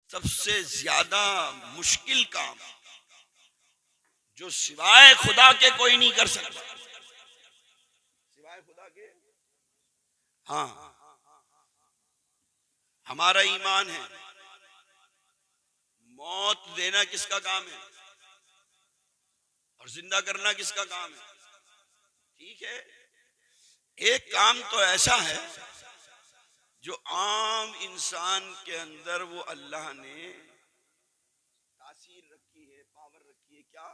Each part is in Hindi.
सबसे ज्यादा मुश्किल काम जो सिवाय खुदा के कोई नहीं कर सकता, सिवाय खुदा के। हाँ, हमारा ईमान है, मौत देना किसका काम है और जिंदा करना किसका काम है? ठीक है, एक काम तो ऐसा है जो आम इंसान के अंदर वो अल्लाह ने तासीर रखी है, पावर रखी है, क्या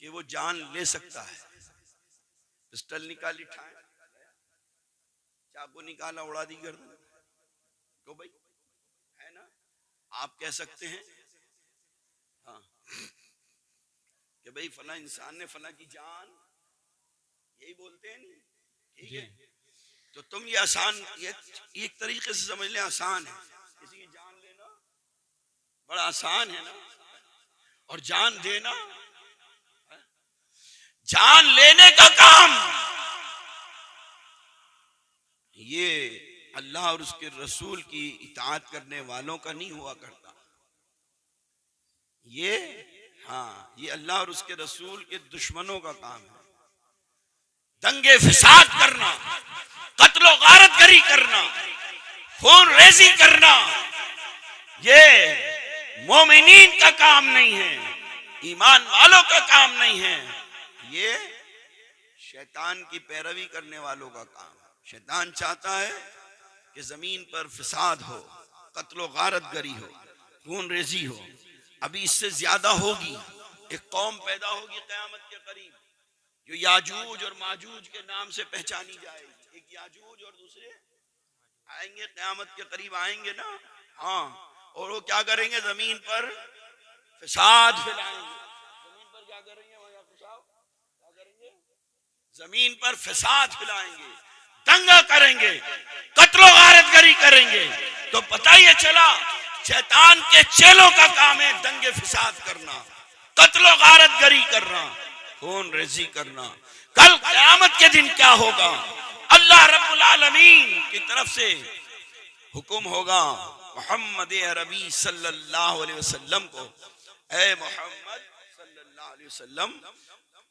कि वो जान ले सकता है। पिस्टल निकाली, ठाए, चाकू निकाला, उड़ा दी गर्दन, तो भाई है ना, आप कह सकते हैं हाँ कि भाई फला इंसान ने फला की जान, यही बोलते हैं नहीं? ठीक है, तो तुम ये आसान, ये एक तरीके से समझ ले, आसान है, किसी की जान लेना बड़ा आसान है ना, और जान देना, जान लेने का काम ये अल्लाह और उसके रसूल की इताअत करने वालों का नहीं हुआ करता। ये हाँ, ये अल्लाह और उसके रसूल के दुश्मनों का काम है। दंगे फिसाद करना, कत्लो गारतगरी करना, खून रेजी करना, ये मोमिनीन का काम नहीं है, ईमान वालों का काम नहीं है, ये शैतान की पैरवी करने वालों का काम है। शैतान चाहता है कि जमीन पर फिसाद हो, कत्लो गारतगरी हो, खून रेजी हो। अभी इससे ज्यादा होगी, एक कौम पैदा होगी क़यामत के करीब जो याजूज और माजूज के नाम से पहचानी जाएगी। एक याजूज और दूसरे आएंगे, क़यामत के करीब आएंगे ना। हाँ, और वो क्या करेंगे? जमीन पर फिसाद फैलाएंगे। जमीन पर क्या करेंगे? क्या करेंगे? जमीन पर फिसाद फैलाएंगे, दंगा करेंगे, कत्लो गारतगरी करेंगे। तो पता ही चला शैतान के चेलों का काम है दंगे फिसाद करना, कत्लो गारतगरी करना, खून रेजी करना। कल क़यामत के दिन क्या होगा? अल्लाह रब्बुल आलमीन की तरफ से हुक्म होगा मोहम्मद अरबी सल्लल्लाहु अलैहि वसल्लम को, ऐ मोहम्मद सल्लल्लाहु अलैहि वसल्लम,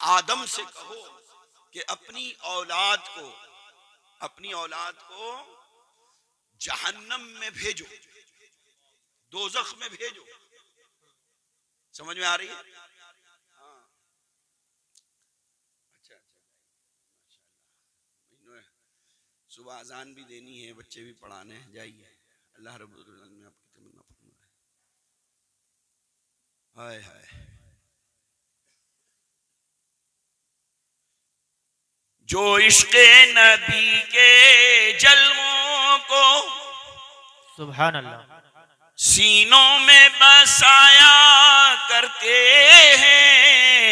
आदम से कहो कि अपनी औलाद को जहन्नम में भेजो, दोज़ख में भेजो। समझ में आ रही है? हाँ, अच्छा, सुबह अजान भी देनी है, बच्चे भी पढ़ाने हैं, जाइए। अल्लाह रब्बुल आलमीन ने आपकी तमन्ना पूर्ण करे। हाय हाय, जो इश्क़े नबी के जलवों को सुभान अल्लाह सीनों में बसाया करते हैं,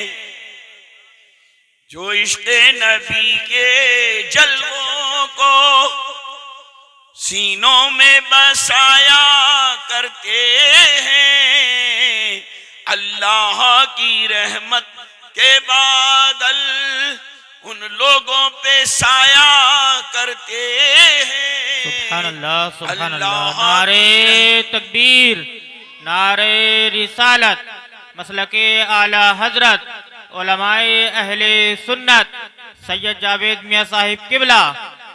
जो इश्क़े नबी के जलवों को सीनों में बसाया करते हैं, अल्लाह की रहमत के बादल उन लोगों पे साया करते हैं। सुभान अल्लाह सुभान अल्लाह। नारे तकबीर, नारे रिसालत, मसलके आला हजरत उलमाए अहले सुन्नत सैयद जावेद मियां साहिब किबला।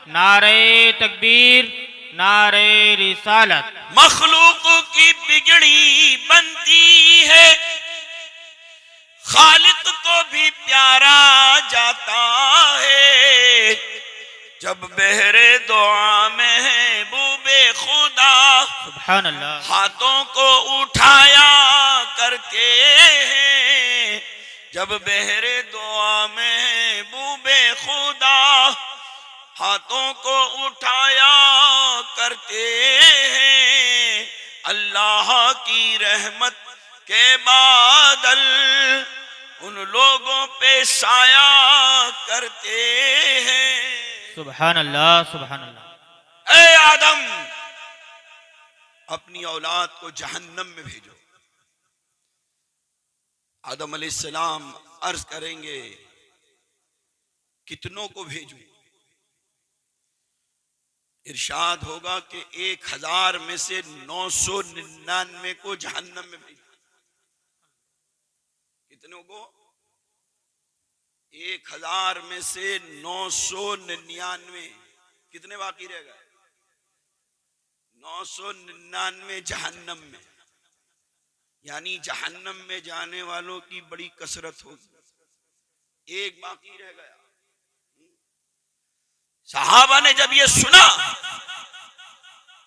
नारे तकबीर, नारे रिसालत। मखलूक की बिगड़ी बनती है, खालिक को भी प्यारा जाता है, जब बहरे दुआ महबूबे खुदा सुभान अल्लाह हाथों को उठाया करते हैं, जब बहरे दुआ महबूबे खुदा हाथों को उठाया करते हैं, अल्लाह की रहमत के बादल उन लोगों पे साया करते हैं। सुभान अल्लाह सुभान अल्लाह। ऐ आदम, अपनी औलाद को जहन्नम में भेजो। आदम अलैहिस्सलाम अर्ज करेंगे, कितनों को भेजूं? इरशाद होगा कि 1000 में से 999 को जहन्नम में भेजा। कितनों को? 1000 में से 999। कितने बाकी रह गए? 999 जहन्नम में। यानी जहन्नम में जाने वालों की बड़ी कसरत होगी, एक बाकी रह गया। सहाबा ने जब ये सुना,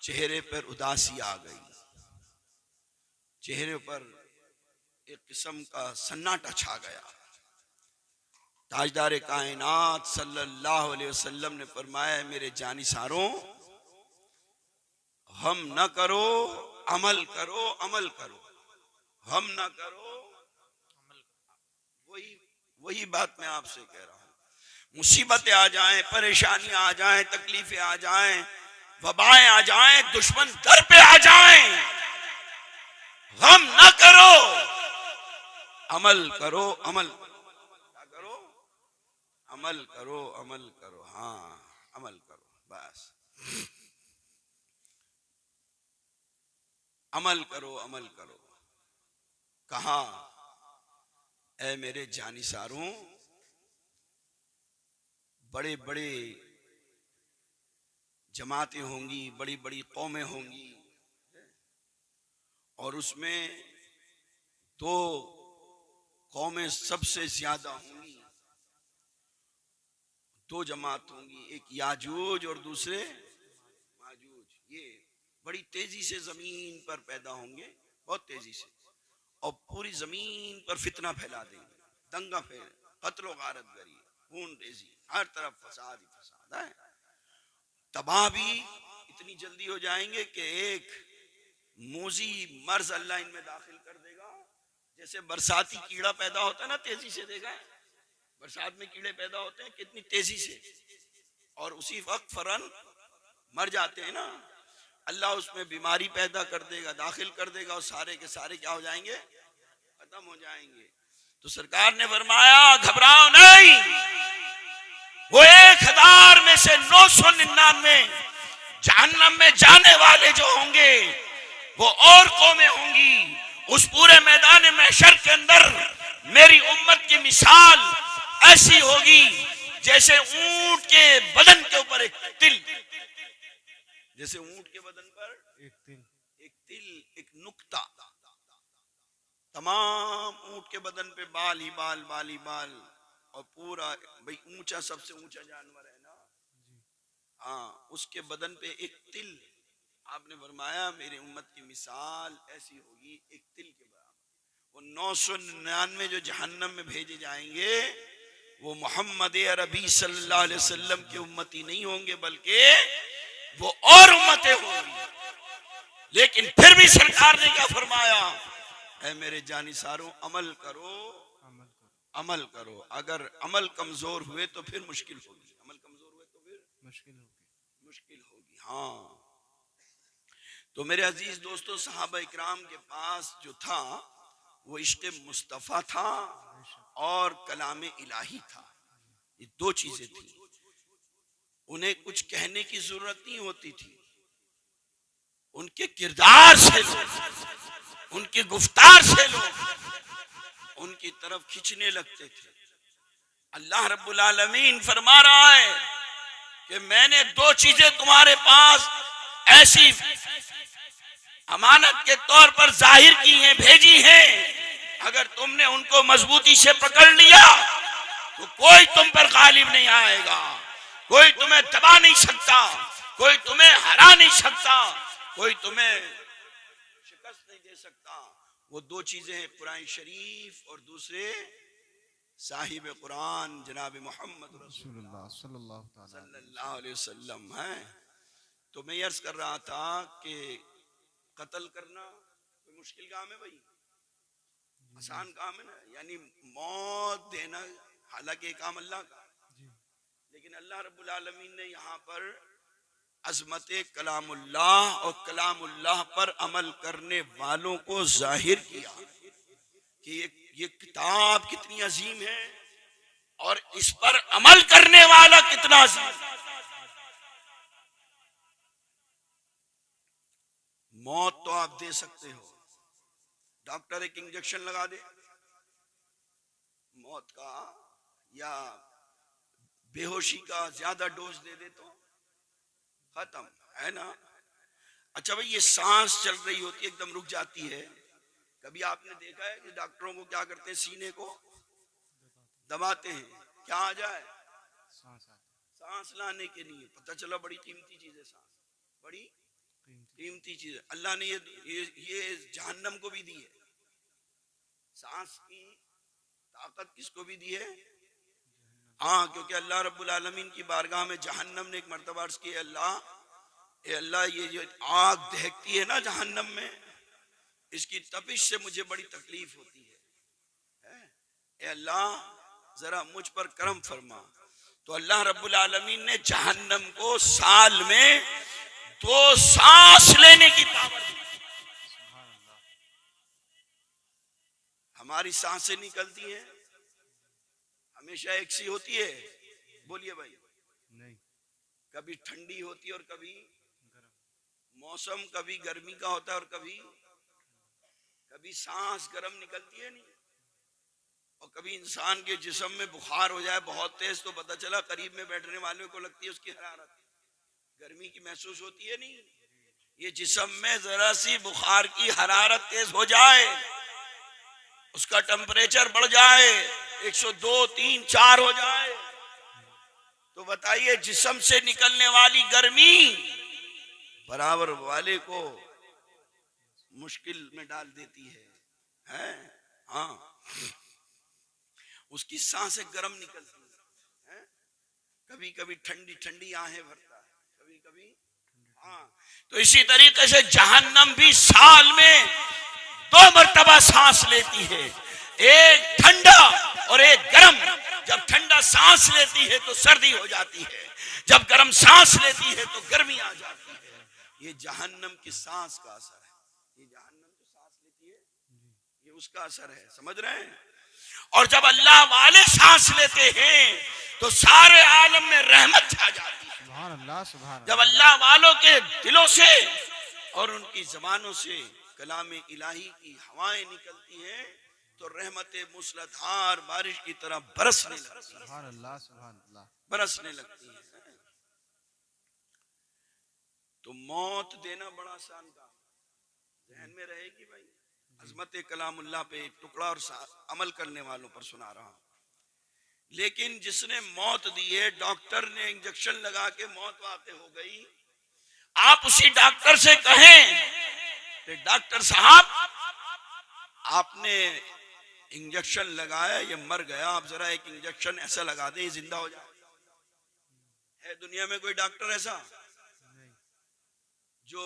चेहरे पर उदासी आ गई, चेहरे पर एक किस्म का सन्नाटा छा गया। ताजदार कायनात सल्लल्लाहु अलैहि वसल्लम ने फरमाया, मेरे जानिसारों, हम न करो अमल करो, अमल करो, हम न करो अमल करो। वही बात मैं आपसे कह रहा हूं। मुसीबतें आ जाएं, परेशानियां आ जाएं, तकलीफें आ जाएं, वबाएं आ जाएं, दुश्मन दर पे आ जाएं, गम न करो, अमल करो, अमल क्या करो? अमल करो, अमल करो। हाँ, अमल करो, बस अमल करो, अमल करो। कहा? ऐ मेरे जानिसारों, बड़े बड़े जमातें होंगी, बड़ी बड़ी कौमें होंगी, और उसमें 2 कौमें सबसे ज्यादा होंगी, 2 जमात होंगी, एक याजूज और दूसरे माजूज। ये बड़ी तेजी से जमीन पर पैदा होंगे, बहुत तेजी से, और पूरी जमीन पर फितना फैला देंगे, दंगा फैल, कत्ल गारत गरी, खून रेजी, हर तरफ फसाद ही फसाद है। तबाह भी इतनी जल्दी हो जाएंगे कि एक मूजी मर्ज अल्लाह इनमें दाखिल कर देगा। जैसे बरसाती कीड़ा पैदा होता है ना, तेजी से, देखा है बरसात में कीड़े पैदा होते हैं कितनी तेजी से, और उसी वक्त फौरन मर जाते हैं ना। अल्लाह उसमें बीमारी पैदा कर देगा, दाखिल कर देगा, और सारे के सारे क्या हो जाएंगे? खत्म हो जाएंगे। तो सरकार ने फरमाया, घबराओ नहीं, वो 1000 में से 999 जहन्नम में जाने वाले जो होंगे वो और कौमें होंगी। उस पूरे मैदान महशर के अंदर मेरी उम्मत की मिसाल ऐसी होगी जैसे ऊंट के बदन के ऊपर एक तिल, जैसे ऊंट के बदन पर एक तिल, एक नुक्ता। तमाम ऊंट के बदन पे बाल ही बाल, बाल ही बाल, और पूरा भाई ऊंचा, सबसे ऊंचा जानवर है ना, हाँ, उसके बदन पे एक तिल। आपने फरमाया मेरी उम्मत की मिसाल ऐसी होगी एक तिल के बराबर। वो 999 जो जहन्नम में भेजे जाएंगे वो मोहम्मद अरबी सल्लल्लाहु अलैहि वसल्लम के उम्मती नहीं होंगे, बल्कि वो और उम्मतें होंगी। लेकिन फिर भी सरकार ने क्या फरमाया? ऐ मेरे जानिसारों, अमल करो, अमल करो। अगर अमल कमजोर हुए तो फिर मुश्किल होगी, अमल कमजोर हुए तो फिर मुश्किल होगी। हाँ, तो मेरे अजीज दोस्तों, सहाबा इकराम के पास जो था वो इश्क़ मुस्तफ़ा था और कलाम इलाही था। ये 2 चीजें थी। उन्हें कुछ कहने की जरूरत नहीं होती थी, उनके किरदार से लोग, उनकी गुफ्तार से लोग उनकी तरफ खींचने लगते थे। अल्लाह रब्बुल आलमीन फरमा रहा है कि मैंने 2 चीजें तुम्हारे पास ऐसी अमानत के तौर पर जाहिर की हैं, भेजी हैं। अगर तुमने उनको मजबूती से पकड़ लिया तो कोई तुम पर गालिब नहीं आएगा, कोई तुम्हें दबा नहीं सकता, कोई तुम्हें हरा नहीं सकता, कोई तुम्हें शिकस्त नहीं दे सकता। वो 2 चीजें हैं, कुरान शरीफ और दूसरे साहिब कुरान जनाब मोहम्मद रसूलुल्लाह सल्लल्लाहु अलैहि वसल्लम हैं। तो मैं अर्ज कर रहा था कि कत्ल करना कोई मुश्किल काम है भाई? आसान काम है ना, यानी मौत देना, हालांकि काम अल्लाह का, लेकिन अल्लाह रब्बुल आलमीन ने यहाँ पर अजमत कलामुल्लाह और कलामुल्लाह पर अमल करने वालों को जाहिर किया कि ये किताब कितनी अजीम है और इस पर अमल करने वाला कितना अजीम। मौत तो आप दे सकते हो, डॉक्टर एक इंजेक्शन लगा दे मौत का या बेहोशी का ज्यादा डोज दे दे तो खत्म, है ना। अच्छा भाई, ये सांस चल रही होती है एकदम रुक जाती है, कभी आपने देखा है कि डॉक्टरों को क्या करते हैं, सीने को दबाते हैं, क्या आ जाए, सांस लाने के लिए। पता चला बड़ी कीमती चीज है सांस, बड़ी कीमती चीज है। अल्लाह ने ये जहन्नम को भी दी है, सांस की ताकत किसको भी दी है, हाँ, क्योंकि अल्लाह रब्बुल आलमीन की बारगाह में जहन्नम ने एक मर्तबा अर्ज किया, अल्लाह ये जो आग दहकती है ना जहन्नम में, इसकी तपिश से मुझे बड़ी तकलीफ होती है, ए अल्लाह जरा मुझ पर करम फरमा। तो अल्लाह रब्बुल आलमीन ने जहन्नम को साल में 2 सांस लेने की पावर दी। हमारी सांसें निकलती हैं हमेशा एक सी होती है, बोलिए भाई, नहीं, कभी ठंडी होती है और कभी मौसम कभी गर्मी का होता है और कभी सांस गर्म निकलती है नहीं, और कभी इंसान के जिस्म में बुखार हो जाए बहुत तेज तो पता चला करीब में बैठने वाले को लगती है उसकी हरारत, गर्मी की महसूस होती है नहीं। ये जिस्म में जरा सी बुखार की हरारत तेज हो जाए, उसका टेम्परेचर बढ़ जाए, 102, 3, 4 हो जाए, तो बताइए जिस्म से निकलने वाली गर्मी बराबर वाले को मुश्किल में डाल देती है? हाँ, उसकी सांसें गर्म निकलती है, कभी कभी ठंडी ठंडी आहें भरता है, कभी कभी, हाँ। तो इसी तरीके से जहन्नम भी साल में 2 मर्तबा सांस लेती है, एक ठंडा और एक गर्म। जब ठंडा सांस लेती है तो सर्दी हो जाती है, जब गर्म सांस लेती है तो गर्मी आ जाती है। ये जहन्नम की सांस का असर है, ये जहन्नम जो सांस लेती है ये उसका असर है, समझ रहे हैं। और जब अल्लाह वाले सांस लेते हैं तो सारे आलम में रहमत छा जाती है। सुभान अल्लाह, सुभान अल्लाह। जब अल्लाह वालों के दिलों से और उनकी जबानों से कलाम इलाही की हवाएं निकलती हैं तो रहमतें मूसलाधार बारिश की तरह बरसने लगती है, सुभान अल्लाह, सुभान अल्लाह, बरसने लगती है। तो मौत देना बड़ा आसान काम, ध्यान में रहेगी भाई। अजमत कलामुल्लाह पे एक टुकड़ा और अमल करने वालों पर सुना रहा हूं। लेकिन जिसने मौत दी है, डॉक्टर ने इंजेक्शन लगा के मौत वाक़ई हो गई, आप उसी डॉक्टर से कहें, डॉक्टर साहब आपने इंजेक्शन लगाया, ये मर गया, आप जरा एक इंजेक्शन ऐसा लगा दे जिंदा हो जाए। है दुनिया में कोई डॉक्टर ऐसा जो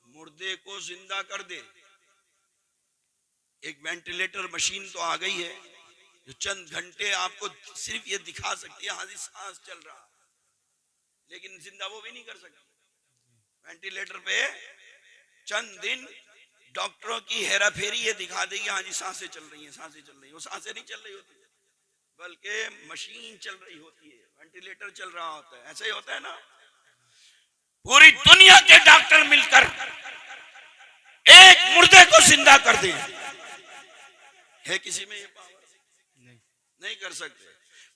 मुर्दे को जिंदा कर दे? एक वेंटिलेटर मशीन तो आ गई है जो चंद घंटे आपको सिर्फ ये दिखा सकती है, हाँ जी सांस चल रहा, लेकिन जिंदा वो भी नहीं कर सकती। वेंटिलेटर पे चंद दिन डॉक्टरों की हेरा फेरी ये दिखा देगी, हाँ जी सांसें चल रही हैं, सांसें चल रही हैं। वो सांसें नहीं चल रही होती, बल्कि मशीन चल रही होती है, वेंटिलेटर चल रहा होता है। ऐसा ही होता है ना। पूरी दुनिया के डॉक्टर मिलकर एक मुर्दे को जिंदा कर दें, है किसी में ये पावर? नहीं कर सकते।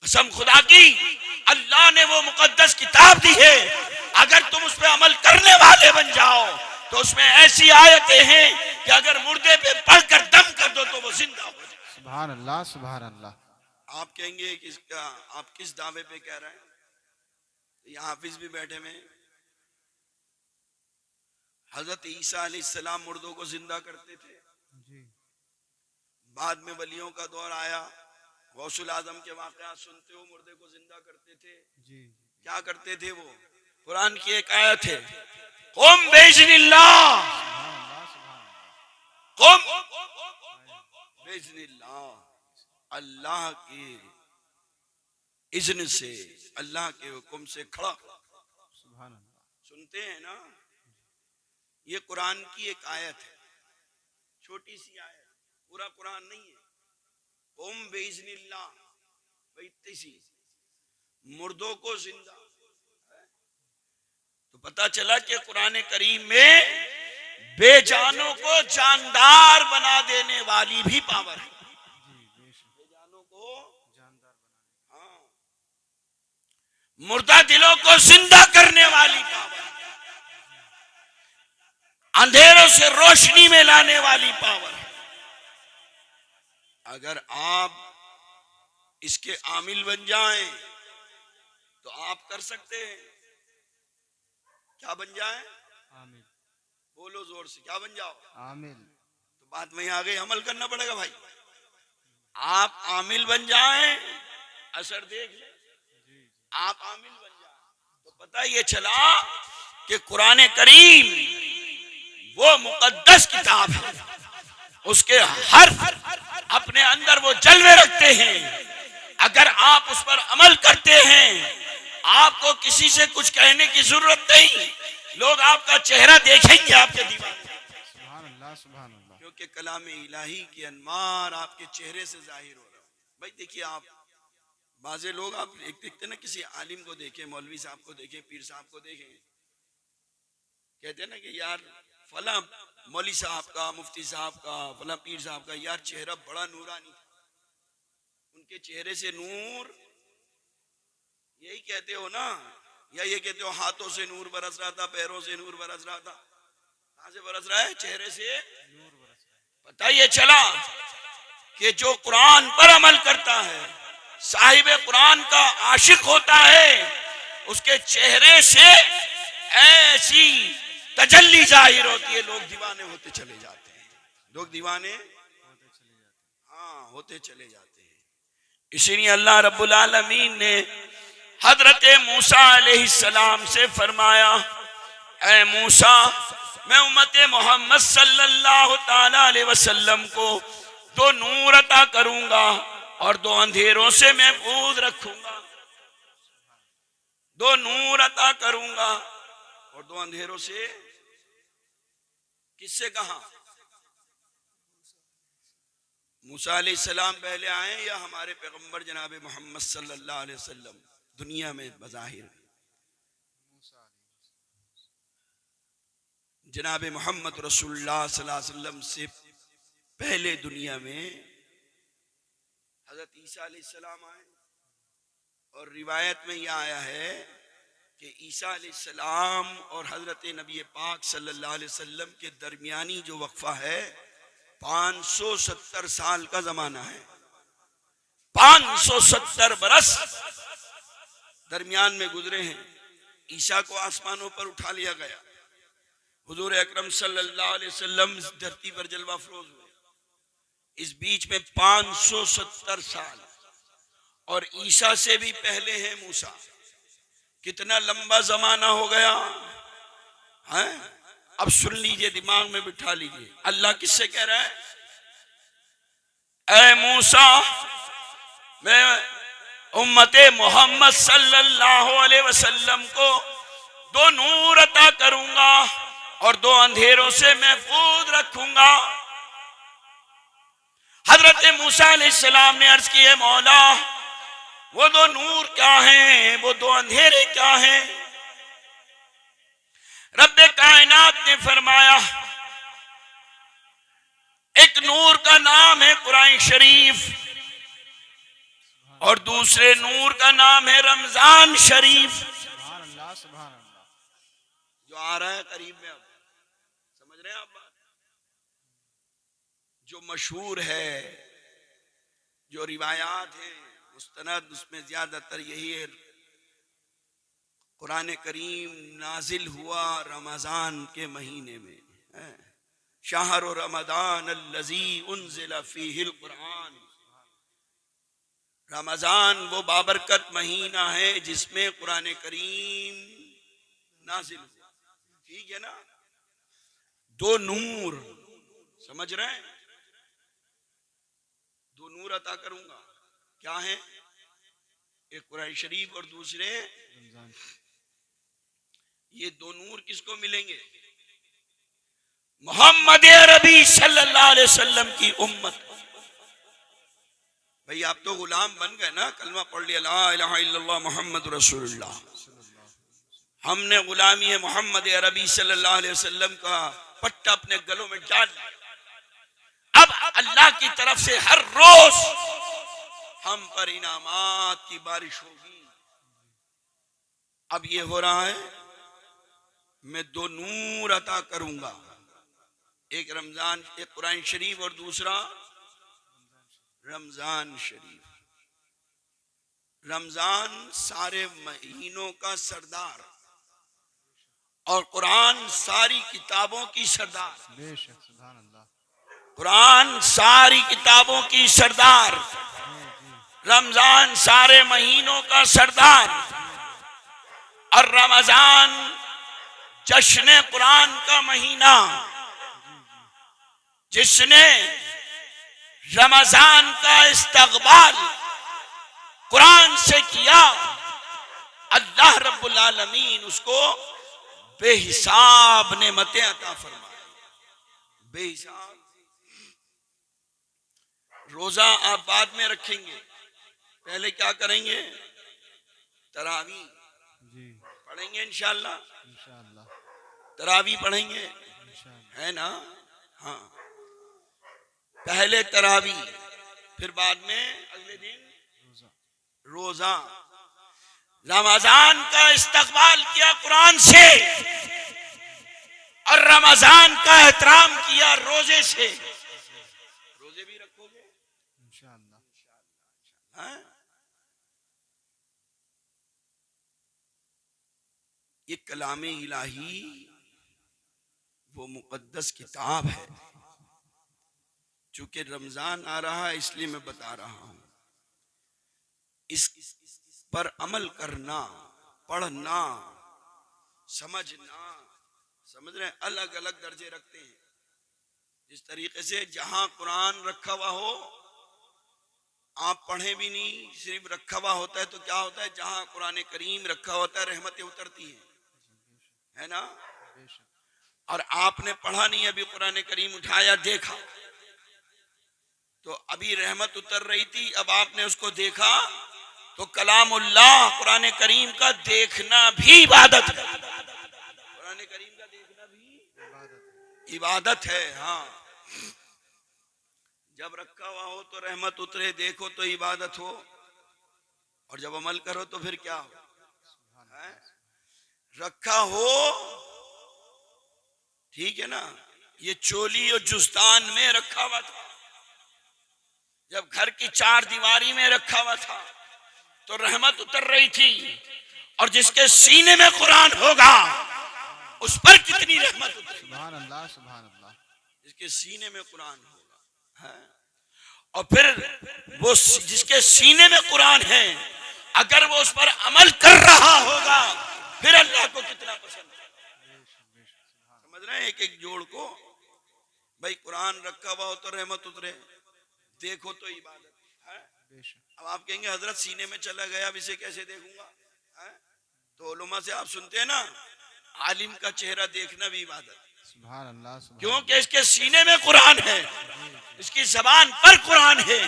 कसम खुदा की, अल्लाह ने वो मुकद्दस किताब दी है, अगर तुम उस पर अमल करने वाले बन जाओ तो उसमें ऐसी आयतें हैं कि अगर मुर्दे पे पढ़कर दम कर दो तो वो जिंदा हो जाए। सुभान अल्लाह, सुभान अल्लाह। आप कहेंगे कि इसका आप किस दावे पे कह रहे हैं? यहाँ हाफिज भी बैठे हुए, हजरत ईसा अलैहिस्सलाम मुर्दों को जिंदा करते थे जी। बाद में वलियों का दौर आया, गौसुल आजम के वाक़यात सुनते हो, मुर्दे को जिंदा करते थे जी। क्या करते थे वो? कुरान की एक आयत है, कुम बेइज़्निल्लाह, कुम बेइज़्निल्लाह, अल्लाह के इज़्न से, अल्लाह के हुक्म से खड़ा। सुभान अल्लाह। सुनते हैं ना, ये कुरान की एक आयत है, छोटी सी आयत, पूरा कुरान नहीं है। कुम बेइज़्निल्लाह, इतनी सी, मुर्दों को जिंदा। तो पता चला कि कुरान करीम में बेजानों को जानदार बना देने वाली भी पावर है। बेजानों को हाँ, मुर्दा दिलों को जिंदा करने वाली पावर, अंधेरों से रोशनी में लाने वाली पावर। अगर आप इसके आमिल बन जाएं तो आप कर सकते हैं। क्या बन जाएं? आमीन। बोलो जोर से, क्या बन जाओ? आमिल। तो बात वहीं आ गई, अमल करना पड़ेगा भाई। आप आमिल बन जाएं, असर देख ले, आप आमिल बन जाएं तो पता ये चला कि कुरान करीम वो मुकद्दस किताब है, उसके हर अपने अंदर वो जलवे रखते हैं। अगर आप उस पर अमल करते हैं, आपको किसी से कुछ कहने की जरूरत नहीं, लोग आपका चेहरा देखेंगे आपके दीवाने, सुभान अल्लाह, सुभान अल्लाह। क्योंकि कलाम इलाही के अनवार आपके चेहरे से जाहिर हो रहा है। भाई देखिए, आप बाजे लोग आप एक देखते ना, किसी आलिम को देखें, मौलवी साहब को देखें, पीर साहब को देखें, कहते हैं ना कि यार फला मौली साहब का, मुफ्ती साहब का, फला पीर साहब का यार चेहरा बड़ा नूरानी, उनके चेहरे से नूर, यही कहते हो ना, या ये कहते हो हाथों से नूर बरस रहा था, पैरों से नूर बरस रहा था। कहां से बरस रहा है? चेहरे से नूर बरस रहा है। पता ये चला कि जो कुरान पर अमल करता है, साहिब कुरान का आशिक होता है, उसके चेहरे से ऐसी तजल्ली जाहिर होती है, लोग दीवाने होते चले जाते हैं, लोग दीवाने होते चले जाते हैं। इसीलिए अल्लाह रब्बुल आलमीन ने हजरत मूसा अलैहिस्सलाम से फरमाया, ऐ मूसा, मैं उम्मत मोहम्मद सल्लल्लाहु ताला अलैहि वसल्लम को दो नूर अता करूंगा और दो अंधेरों से महफूज रखूंगा। दो नूर अता करूंगा और दो अंधेरों से, किससे कहा? मूसा अलैहिस्सलाम पहले आए या हमारे पैगंबर जनाब मोहम्मद सल्लल्लाहु अलैहि वसल्लम? दुनिया में बज़ाहिर जनाब मोहम्मद रसूलुल्लाह सल्लल्लाहु अलैहि वसल्लम से पहले दुनिया में हजरत ईसा अलैहिस्सलाम आए। और रिवायत में यह आया है कि ईसा अलैहिस्सलाम और हजरत नबी पाक सल्लल्लाहु अलैहि वसल्लम के दरमियानी जो वक्फा है 570 साल का जमाना है। 570 बरस दरमियान में गुजरे हैं। ईसा को आसमानों पर उठा लिया गया, हुजूर अकरम सल्लल्लाहु अलैहि वसल्लम इस धरती पर जलवा फरोज हुए। इस बीच में 570 साल, और ईसा से भी पहले है मूसा। कितना लंबा जमाना हो गया है। अब सुन लीजिए, दिमाग में बिठा लीजिए, अल्लाह किससे कह रहा है? ऐ मूसा, मैं उम्मते मोहम्मद सल्लल्लाहु अलैहि वसल्लम को दो नूर अता करूंगा और दो अंधेरों से महफूज रखूंगा। हजरत मूसा अलैहिस्सलाम ने अर्ज की, है मौला, वो दो नूर क्या हैं, वो दो अंधेरे क्या हैं? रब्बे कायनात ने फरमाया, एक नूर का नाम है कुरान शरीफ और दूसरे नूर का नाम है रमजान शरीफ। सुभान अल्लाह, सुभान अल्लाह। जो आ रहा है करीब में, अब समझ रहे हैं आप बात? जो मशहूर है, जो रिवायात है मुस्तनद, उसमें ज्यादातर यही है, कुरान करीम नाजिल हुआ रमजान के महीने में। शहर रमजान अल्लज़ी उन्ज़िला फ़ीहिल कुरान। रमजान वो बाबरकत महीना है जिसमें कुरान करीम नाजिल हुआ। ठीक है ना? दो नूर, समझ रहे हैं? दो नूर अता करूंगा, क्या है? एक कुरान शरीफ और दूसरे रमजान। ये दो नूर किसको मिलेंगे? मोहम्मद अरबी सल्लल्लाहु अलैहि वसल्लम की उम्मत। भाई आप तो गुलाम बन गए ना, कलमा पढ़ लिया, ला इलाहा इल्लल्लाह मुहम्मद रसूलुल्लाह। हमने गुलामी है मोहम्मद अरबी सल्लल्लाहु अलैहि वसल्लम का पट्टा अपने गलों में डाल लिया। अब अल्लाह की तरफ से हर रोज हम पर इनामात की बारिश होगी। अब ये हो रहा है, मैं दो नूर अता करूंगा, एक रमजान, एक कुरान शरीफ और दूसरा रमजान शरीफ। रमजान सारे महीनों का सरदार और कुरान सारी किताबों की सरदार। बेशक सुभान अल्लाह। कुरान सारी किताबों की सरदार, रमजान सारे महीनों का सरदार और रमजान जश्न कुरान का महीना। जिसने रमजान का इस्तकबाल कुरान से किया, अल्लाह रब्बुल आलमीन उसको बेहिसाब नेमतें अता फरमाए, बेहिसाब। रोजा आप बाद में रखेंगे, पहले क्या करेंगे? तरावी जी पढ़ेंगे इंशाअल्लाह। इंशाअल्लाह तरावी पढ़ेंगे, इंशाअल्लाह। है ना? हाँ, पहले तरावी, फिर बाद में अगले दिन रोजा। रमजान का इस्तकबाल किया कुरान से और रमजान का एहतराम किया रोजे से। रोजे भी रखोगे इंशाअल्लाह। हाँ? ये कलामे इलाही वो मुकद्दस किताब है। चूंकि रमजान आ रहा है इसलिए मैं बता रहा हूं, इस पर अमल करना, पढ़ना, समझना, समझ रहे हैं? अलग अलग दर्जे रखते हैं। जिस तरीके से जहां कुरान रखा हुआ हो आप पढ़े भी नहीं, सिर्फ रखा हुआ होता है तो क्या होता है? जहां कुरान करीम रखा होता है रहमतें उतरती हैं, है ना? और आपने पढ़ा नहीं, अभी कुरान करीम उठाया देखा तो अभी रहमत उतर रही थी, अब आपने उसको देखा तो कलामुल्लाह कुरान करीम का देखना भी इबादत है। कुरान करीम का देखना भी इबादत है। हाँ, जब रखा हुआ हो तो रहमत उतरे, देखो तो इबादत हो, और जब अमल करो तो फिर क्या हो? है? रखा हो, ठीक है ना? ये चोली और जुस्तान में रखा हुआ था, जब घर की चार दीवारी में रखा हुआ था तो रहमत उतर रही थी, और जिसके सीने में कुरान होगा उस पर कितनी रहमत उतरेगी। सुभान अल्लाह सुभान अल्लाह। जिसके सीने में कुरान होगा है, और फिर वो जिसके सीने में कुरान है अगर वो उस पर अमल कर रहा होगा फिर अल्लाह को कितना पसंद है। समझ रहे हैं? एक एक जोड़ को, भाई कुरान रखा हुआ हो तो रहमत उतरे, देखो तो इबादत है। अब आप कहेंगे हजरत सीने में चला गया, अब इसे कैसे देखूंगा? है? तो उलमा से आप सुनते हैं ना, आलिम का चेहरा देखना भी इबादत है। सुभान अल्लाह सुभान क्योंकि इसके सीने में कुरान है, इसकी जबान पर कुरान है,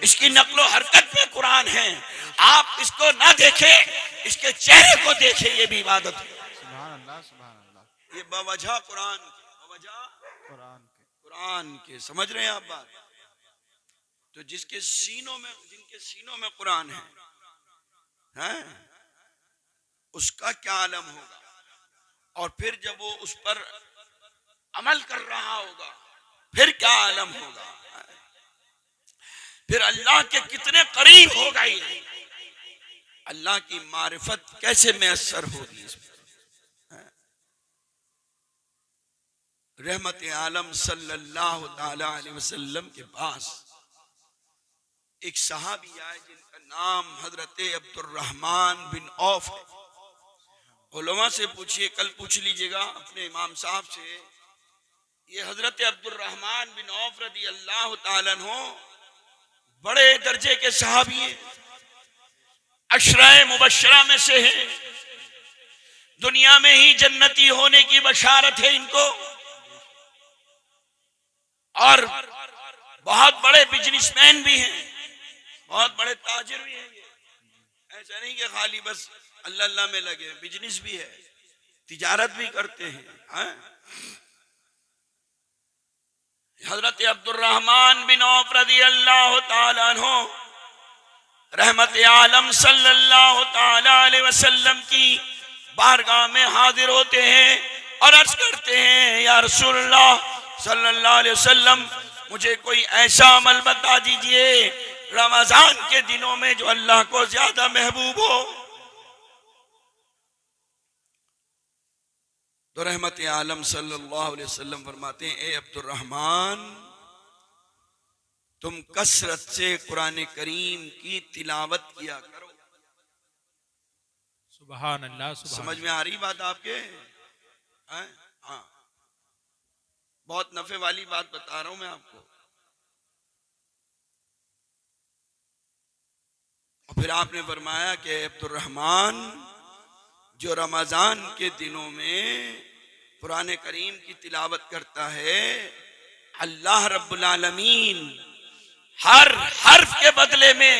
इसकी नकलो हरकत में कुरान है। आप इसको ना देखे, इसके चेहरे को देखे, ये भी इबादत है। सुभान अल्लाह सुभान अल्लाह। ये बवजह कुरान के, बवजह कुरान के, समझ रहे हैं आप बात? तो जिसके सीनों में, जिनके सीनों में कुरान है उसका क्या आलम होगा, और फिर जब वो उस पर अमल कर रहा होगा फिर क्या आलम होगा, फिर अल्लाह के कितने करीब होगा ये, अल्लाह की मारिफत कैसे मैसर होगी इसमें। रहमत आलम सल्लल्लाहु अलैहि वसल्लम के पास एक सहाबी आए जिनका नाम हजरत अब्दुर्रहमान बिन औफ है। उलमा से पूछिए, कल पूछ लीजिएगा अपने इमाम साहब से, ये हजरत अब्दुर्रहमान बिन औफ रदी अल्लाह ताला अन्हु बड़े दर्जे के सहाबी हैं, अशराए मुबश्शरा में से हैं, दुनिया में ही जन्नती होने की बशारत है इनको, और बहुत बड़े बिजनेसमैन भी हैं, बहुत बड़े ताजिर भी हैं। ये ऐसा नहीं कि खाली बस अल्लाह अल्लाह में लगे, बिजनेस भी है, तिजारत भी करते हैं। हजरत अब्दुर्रहमान बिन औफ रज़ी अल्लाह ताला अन्हु रहमत आलम सल्लल्लाहु ताला अलैहि वसल्लम की बारगाह में हाजिर होते हैं और अर्ज करते हैं, या रसूलल्लाह सल्लल्लाहु अलैहि वसल्लम, मुझे कोई ऐसा अमल बता दीजिए रमजान के दिनों में जो अल्लाह को ज्यादा महबूब हो। तो रहमत आलम सल्लल्लाहु अलैहि वसल्लम फरमाते हैं, ए अब्दुर्रहमान, तुम कसरत से कुरान करीम की तिलावत किया करो। सुभान अल्लाह। समझ में आ रही बात आपके? हाँ, बहुत नफे वाली बात बता रहा हूं मैं आपको। और फिर आपने फरमाया कि अब्दुर्रहमान, जो रमजान के दिनों में कुरान करीम की तिलावत करता है, अल्लाह रब्बुल आलमीन हर हर्फ के बदले में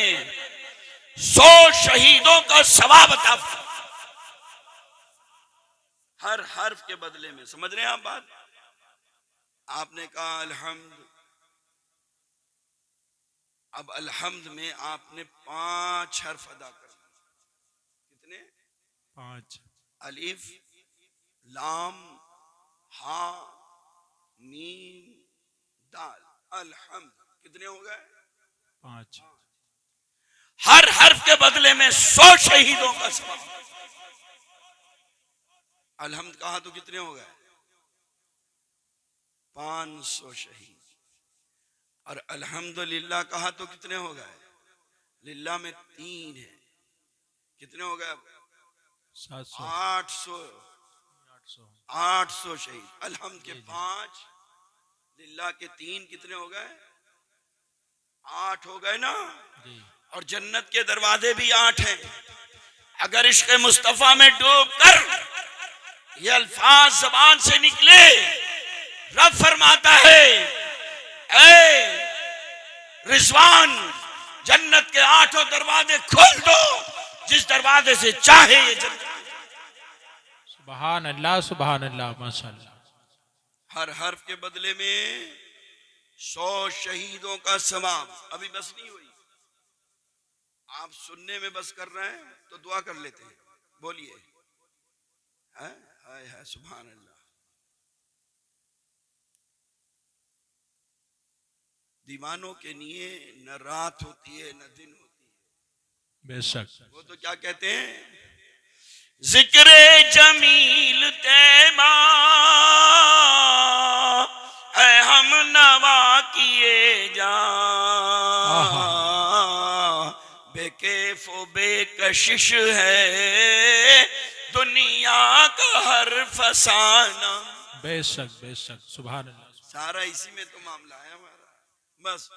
100 शहीदों का सवाब अता फरमाता है। हर हर्फ के बदले में। समझ रहे हैं आप बात? आपने कहा अल्हम्द, अब अल्हम्द में आपने 5 हर्फ अदा करना। कितने? 5। अलिफ, लाम, हा, मीम, दाल, अल्हम्द। कितने हो गए? 5। हर हर्फ के बदले में 100 शहीदों का सवाब। अल्हम्द कहा तो कितने हो गए? 500 शहीद। और अल्हम्दुलिल्लाह कहा तो कितने हो गए? लिल्लाह में 3 है, कितने हो गए? 700। 800 शहीद। अल्हम्द के 5, लिल्लाह के 3, कितने हो गए? 8 हो गए ना। और जन्नत के दरवाजे भी 8 हैं। अगर इश्क मुस्तफा में डूब कर ये अल्फाज जबान से निकले, रब फरमाता है, ऐ रिजवान, जन्नत के 8 दरवाजे खोल दो, जिस दरवाजे से चाहे ये जन्नत। सुभान अल्लाह माशाअल्लाह। हर हर्फ के बदले में 100 शहीदों का सवाब। अभी बस नहीं हुई, आप सुनने में बस कर रहे हैं तो दुआ कर लेते हैं। बोलिए, हाय हाय सुभान अल्लाह। दीवानों के लिए न रात होती है न दिन होती है। बेशक। वो तो क्या कहते हैं, जिक्रे जमील तैमा है हम नवा किए जा, बेकेफो बेकशिश है दुनिया का हर फसाना। बेशक बेशक। सुभान अल्लाह। सारा इसी में तो मामला है हमारा। बस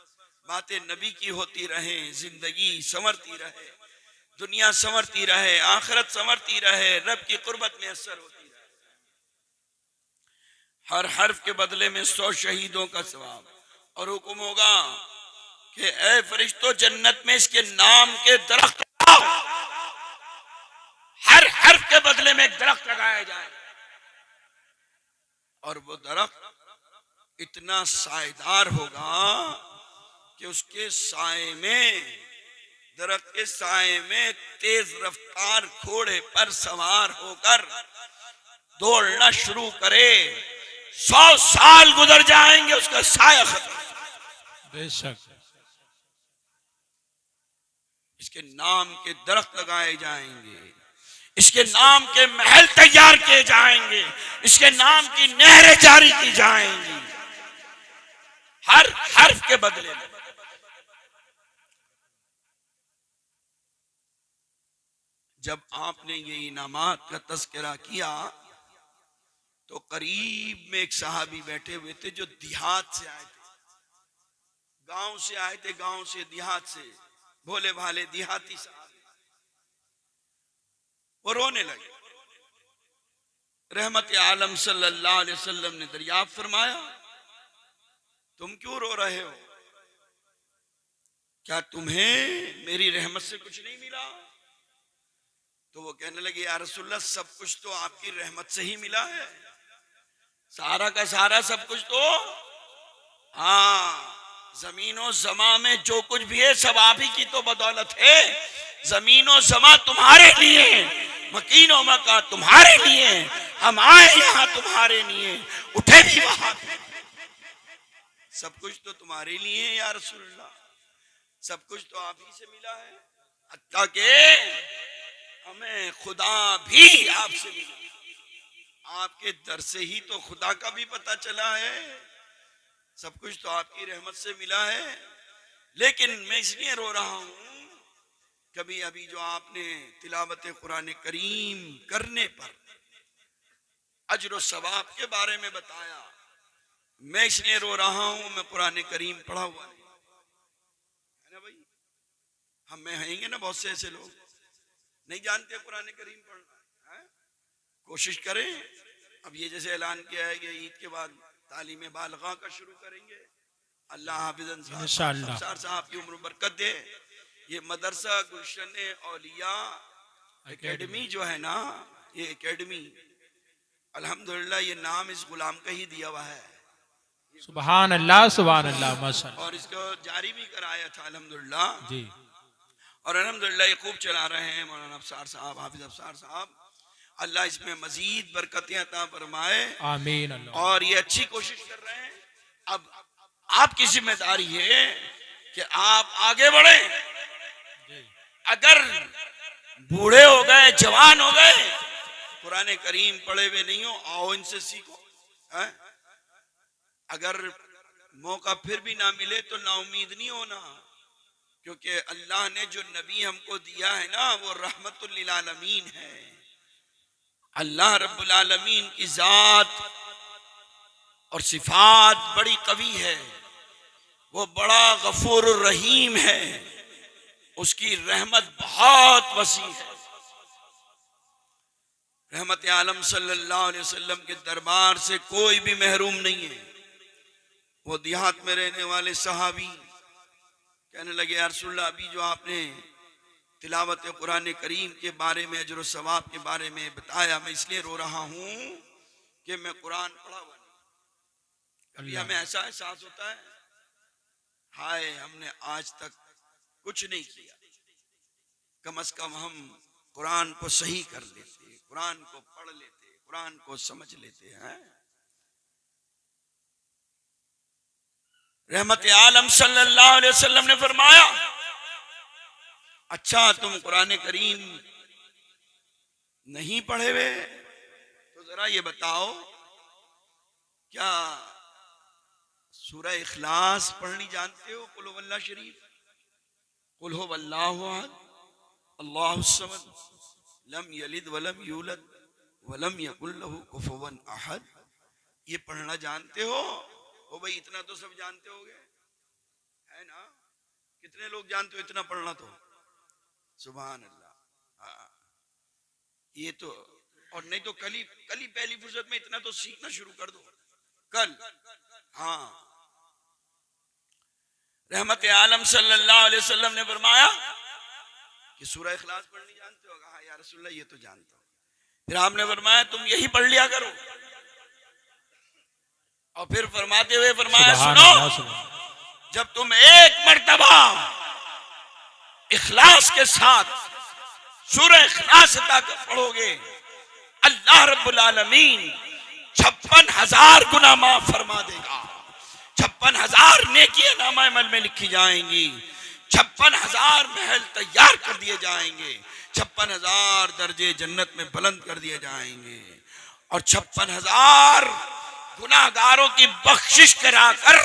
बातें नबी की होती रहे, जिंदगी संवरती रहे, दुनिया संवरती रहे, आखिरत संवरती रहे, रब की कुर्बत में असर होती रहे। हर हर्फ के बदले में 100 शहीदों का सवाब। और हुक्म होगा कि ऐ फरिश्तों, जन्नत में इसके नाम के दरख्त लगाओ। हर हर्फ के बदले में एक दरख्त लगाया जाए, और वो दरख्त इतना सायेदार होगा कि उसके साए में, दरख्त के साए में तेज रफ्तार घोड़े पर सवार होकर दौड़ना शुरू करे, 100 साल गुजर जाएंगे उसका साया खत्म। बेशक। इसके नाम के दरख्त लगाए जाएंगे, इसके नाम के महल तैयार किए जाएंगे, इसके नाम की नहरें जारी की जाएंगी, हर हर्फ के बदले में। जब आपने ये इनामात का तस्करा किया तो करीब में एक सहाबी बैठे हुए थे जो देहात से आए थे, गांव से आए थे, गांव से, देहात से, भोले भाले देहाती साहब। वो रोने लगे। रहमत आलम सल्लल्लाहु अलैहि वसल्लम ने दरियाफ्त फरमाया, तुम क्यों रो रहे हो? क्या तुम्हें मेरी रहमत से कुछ नहीं मिला? तो वो कहने लगे, या रसूलल्लाह, सब कुछ तो आपकी रहमत से ही मिला है, सारा का सारा सब कुछ तो हाँ, जमीनों समा में जो कुछ भी है सब आप ही की तो बदौलत है। जमीनों समा तुम्हारे लिए, मकीनों मका तुम्हारे लिए, हम आए यहाँ तुम्हारे लिए, उठे भी वहां पे। सब कुछ तो तुम्हारे लिए है या रसूलुल्लाह, सब कुछ तो आप ही से मिला है। हत्ता के हमें खुदा भी आपसे मिला, आपके दर से ही तो खुदा का भी पता चला है। सब कुछ तो आपकी रहमत से मिला है। लेकिन मैं इसलिए रो रहा हूं, कभी अभी जो आपने तिलावत कुरान करीम करने पर अजर व सवाब के बारे में बताया, मैं इसलिए रो रहा हूं, मैं कुरान करीम पढ़ा हुआ नहीं है ना भाई। हम में हैंगे ना बहुत से ऐसे लोग नहीं जानते कुरान करीम पढ़ना है? कोशिश करें। अब ये जैसे ऐलान किया है कि ईद के बाद तालीम बालगा का शुरू करेंगे। अल्लाह हाफिज इंशाअल्लाह साहब की उम्र बरकत दे। ये मदरसा गुलशन औलिया एकेडमी जो है ना, ये एकेडमी अल्हम्दुलिल्लाह ये नाम इस गुलाम का ही दिया हुआ है। सुभान अल्लाह माशाअल्लाह। और इसको जारी भी कराया था अल्हम्दुलिल्लाह जी। और अल्हम्दुलिल्लाह ये खूब चला रहे हैं मौलाना अफसार साहब, हाफिज अफसार साहब। अल्लाह इसमें मजीद बरकतें अता फरमाए, आमीन अल्लाह। और ये अच्छी कोशिश कर रहे हैं। अब आपकी जिम्मेदारी है कि आप आगे बढ़े। अगर बूढ़े हो गए, जवान हो गए, कुरान करीम पढ़े हुए नहीं हो, आओ इनसे सीखो है? अगर मौका फिर भी ना मिले तो नाउमीद नहीं होना, क्योंकि अल्लाह ने जो नबी हमको दिया है ना, वो रहमतुल लिल आलमीन है। अल्लाह रब्बुल आलमीन की जात और सिफात बड़ी कवी है, वो बड़ा गफूर रहीम है, उसकी रहमत बहुत वसी है। रहमत आलम सल्लल्लाहु अलैहि वसल्लम के दरबार से कोई भी महरूम नहीं है। वो देहात में रहने वाले सहाबी कहने लगे, या रसूलल्लाह, अभी जो आपने तिलावत कुरान करीम के बारे में, अजर सवाब के बारे में बताया, मैं इसलिए रो रहा हूं कि मैं कुरान पढ़ा हुआ नहीं। कभी हमें ऐसा एहसास होता है, हाय हमने आज तक कुछ नहीं किया, कम से कम हम कुरान को सही कर लेते, कुरान को पढ़ लेते, कुरान को समझ लेते हैं। रहमत आलम सल्लल्लाहु अलैहि वसल्लम ने फरमाया, अच्छा तुम कुरान करीम नहीं पढ़े हुए तो जरा ये बताओ, क्या सूरह इखलास पढ़नी जानते हो? कुल हुवल्लाह शरीफ, कुल हुवल्लाहु अहद, अल्लाहु समद, लम यलिद वलम यूलद वलम यकुल लहू कुफुवन अहद, ये पढ़ना जानते हो? ओ भाई इतना तो सब जानते होगे, है ना? कितने लोग जानते हो इतना पढ़ना? तो सुभान अल्लाह। हाँ, ये तो, और नहीं तो कल ही पहली फुर्सत में इतना तो सीखना शुरू कर दो कल। हाँ, रहमत आलम सल्लल्लाहु अलैहि वसल्लम ने फरमाया कि सूरह इखलास पढ़नी जानते हो? हाँ या रसूलल्लाह, ये तो जानता हूं। फिर आपने फरमाया तुम यही पढ़ लिया करो, और फिर फरमाते हुए फरमाया, सुनो, जब तुम एक मर्तबा इखलास के साथ सूरह इखलास तक पढ़ोगे, अल्लाह रब्बुल आलमीन 56,000 गुना माफ फरमा देगा। 56,000 नेकियां नामा अमल में लिखी जाएंगी, 56,000 महल तैयार कर दिए जाएंगे, 56,000 दर्जे जन्नत में बुलंद कर दिए जाएंगे, और 56,000 गुनाहगारों की बख्शिश कराकर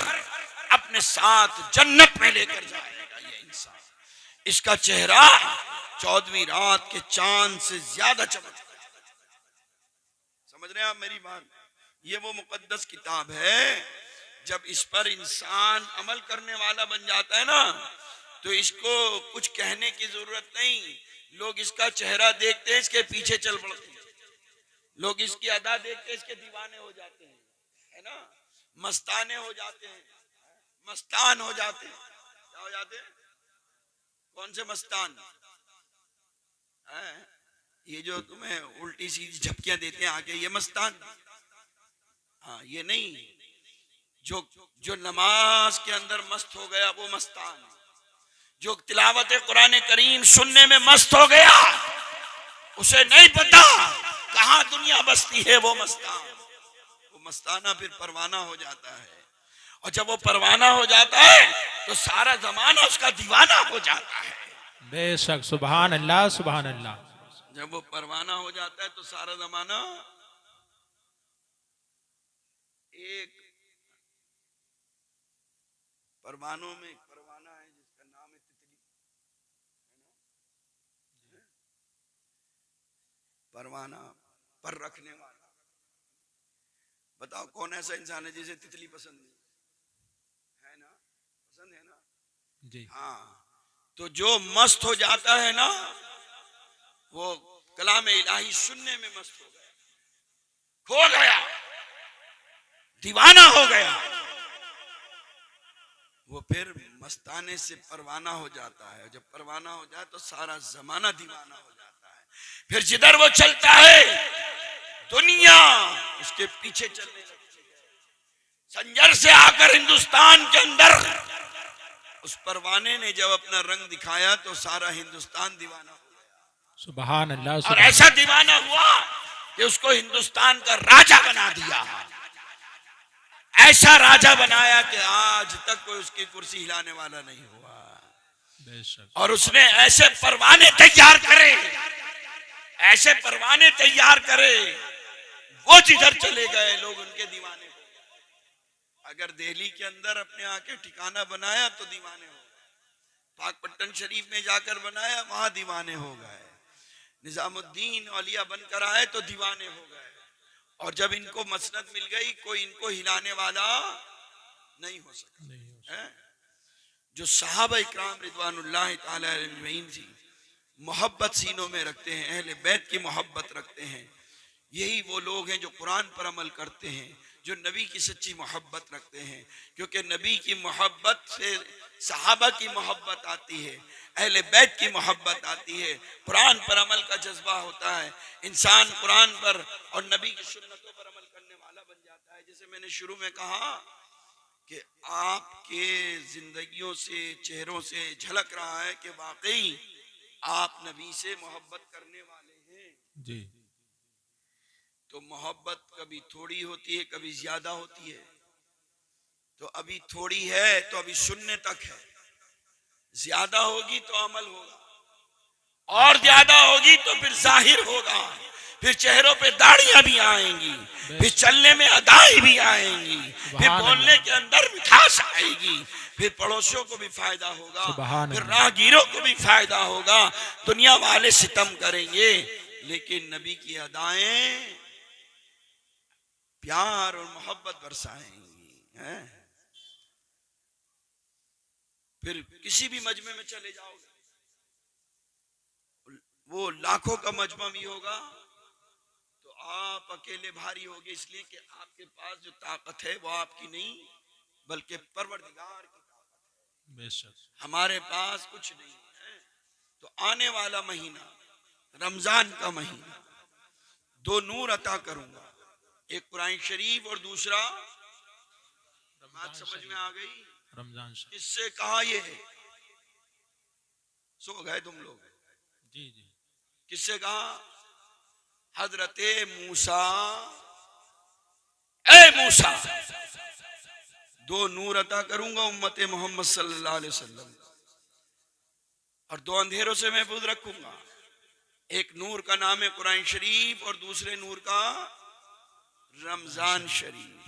अपने साथ जन्नत में लेकर जाएगा ये इंसान। इसका चेहरा 14वीं रात के चांद से ज्यादा चमकता है। समझ रहे हैं आप मेरी बात? ये वो मुकद्दस किताब है, जब इस पर इंसान अमल करने वाला बन जाता है ना, तो इसको कुछ कहने की जरूरत नहीं। लोग इसका चेहरा देखते हैं, इसके पीछे चल पड़ते हैं, लोग इसकी अदा देखते इसके दीवाने हो जाते हैं, है ना? मस्ताने हो जाते हैं, मस्तान हो जाते हैं। क्या हो जाते हैं? कौन से मस्तान? ये जो तुम्हें उल्टी सीधी झपकियां देते हैं आके, ये मस्तान? हाँ, ये नहीं, जो जो नमाज के अंदर मस्त हो गया वो मस्तान है। जो तिलावत कुरान करीम सुनने में मस्त हो गया, उसे नहीं पता कहां दुनिया बसती है, वो मस्तान। वो मस्ताना फिर परवाना हो जाता है, और जब वो परवाना हो जाता है तो सारा जमाना उसका दीवाना हो जाता है। बेशक, सुभान अल्लाह, सुभान अल्लाह। जब वो परवाना हो जाता है तो सारा जमाना, एक परवानों में परवाना है जिसका नाम है तितली, परवाना, पर रखने वाला। बताओ कौन ऐसा इंसान है जिसे तितली पसंद नहीं है? ना पसंद है ना जी। हाँ, तो जो मस्त हो जाता है ना, वो कलाम इलाही सुनने में मस्त हो गया, खो गया, दीवाना हो गया। वो फिर मस्ताने से परवाना हो जाता है। जब परवाना हो जाए तो सारा जमाना दीवाना हो जाता है। फिर जिधर वो चलता है दुनिया उसके पीछे चलने लगती है। संजर से आकर हिंदुस्तान के अंदर उस परवाने ने जब अपना रंग दिखाया तो सारा हिंदुस्तान दीवाना हो गया। सुभान अल्लाह, और सुभान ऐसा दीवाना हुआ कि उसको हिंदुस्तान का राजा बना दिया। ऐसा राजा बनाया कि आज तक कोई उसकी कुर्सी हिलाने वाला नहीं हुआ। बेशक। और उसने ऐसे परवाने तैयार करे, ऐसे परवाने तैयार करे, वो जिधर चले गए लोग उनके दीवाने हो गए। अगर दिल्ली के अंदर अपने आके ठिकाना बनाया तो दीवाने हो गए, पाकपट्टन शरीफ में जाकर बनाया वहां दीवाने हो गए, निजामुद्दीन औलिया बनकर आए तो दीवाने हो गए। और जब इनको मसनद मिल गई, कोई इनको हिलाने वाला नहीं हो सका। है जो सहाबा इकराम रिदवानुल्लाह ताला अलैहिम थी, मोहब्बत सीनों में रखते हैं, अहले बैत की मोहब्बत रखते हैं, यही वो लोग हैं जो कुरान पर अमल करते हैं, जो नबी की सच्ची मोहब्बत रखते हैं। क्योंकि नबी की मोहब्बत से सहाबा की मोहब्बत आती है, अहले बैत की मोहब्बत आती है, कुरान पर अमल का जज्बा होता है। इंसान कुरान पर और नबी की सुन्नतों पर अमल करने वाला बन जाता है। जैसे मैंने शुरू में कहा कि आपके जिंदगियों से, चेहरों से झलक रहा है कि वाकई आप नबी से मोहब्बत करने वाले हैं। जी। तो मोहब्बत कभी थोड़ी होती है, कभी ज्यादा होती है। तो अभी थोड़ी है तो अभी सुनने तक है, ज्यादा होगी तो अमल होगा, और ज्यादा होगी तो फिर जाहिर होगा, फिर चेहरों पे दाढ़ियां भी आएंगी, फिर चलने में अदाएं भी आएंगी, फिर बोलने के अंदर मिठास आएगी, फिर पड़ोसियों को भी फायदा होगा, फिर राहगीरों को भी फायदा होगा। दुनिया वाले सितम करेंगे लेकिन नबी की अदाएं प्यार और मोहब्बत बरसाएंगी। हैं? फिर किसी भी मजमे में चले जाओगे, वो लाखों का मजमा भी होगा तो आप अकेले भारी होगे, इसलिए कि आपके पास जो ताकत है वो आपकी नहीं बल्कि परवरदिगार की ताकत है। बेशक। हमारे पास कुछ नहीं है। तो आने वाला महीना रमजान का महीना, दो नूर अता करूंगा, एक कुरान शरीफ और दूसरा, बात समझ में आ गई? रमजान। किससे कहा ये है? सो गए तुम लोग? जी जी। किससे कहा? हजरते मूसा, ए मूसा, दो नूर अता करूंगा उम्मत मोहम्मद सल्लल्लाहु अलैहि वसल्लम, और दो अंधेरों से महफूज रखूंगा। एक नूर का नाम है कुरान शरीफ और दूसरे नूर का रमजान शरीफ,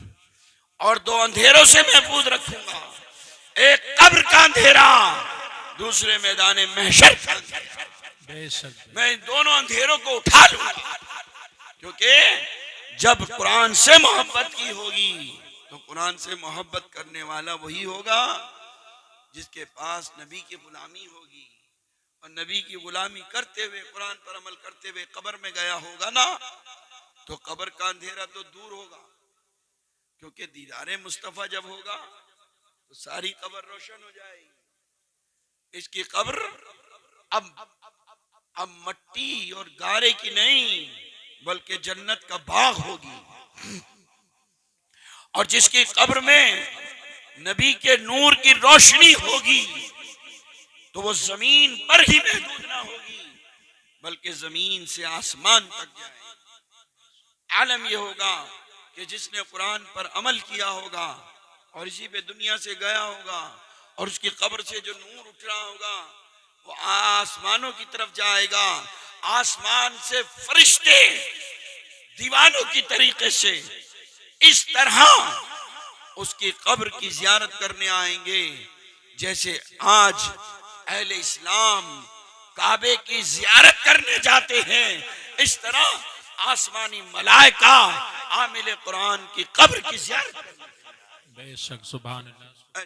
और दो अंधेरों से महफूज रखूंगा, एक कब्र का अंधेरा, दूसरे मैदान महशर का अंधेरा। मैं इन दोनों अंधेरों को उठा लूंगा, क्योंकि जब कुरान से मोहब्बत की होगी तो कुरान से मोहब्बत करने वाला वही होगा जिसके पास नबी की गुलामी होगी, और नबी की गुलामी करते हुए, कुरान पर अमल करते हुए कब्र में गया होगा ना, तो कब्र का अंधेरा तो दूर होगा, क्योंकि दीदारे मुस्तफा जब होगा तो सारी कब्र रोशन हो जाएगी। इसकी कब्र अब मट्टी और गारे की नहीं बल्कि जन्नत का बाग होगी। और जिसकी कब्र में नबी के नूर की रोशनी होगी तो वो जमीन पर ही महदूद ना होगी बल्कि जमीन से आसमान तक जाए। आलम यह होगा कि जिसने कुरान पर अमल किया होगा और इसी पे दुनिया से गया होगा और उसकी कब्र से जो नूर उठ रहा होगा वो आसमानों की तरफ जाएगा। आसमान से फरिश्ते दीवानों की तरीके से इस तरह उसकी कब्र की जियारत करने आएंगे जैसे आज अहले इस्लाम काबे की जियारत करने जाते हैं। इस तरह आसमानी मलाइका आमिल कुरान की कब्र की जियारत करने बेशक सुभान अल्लाह।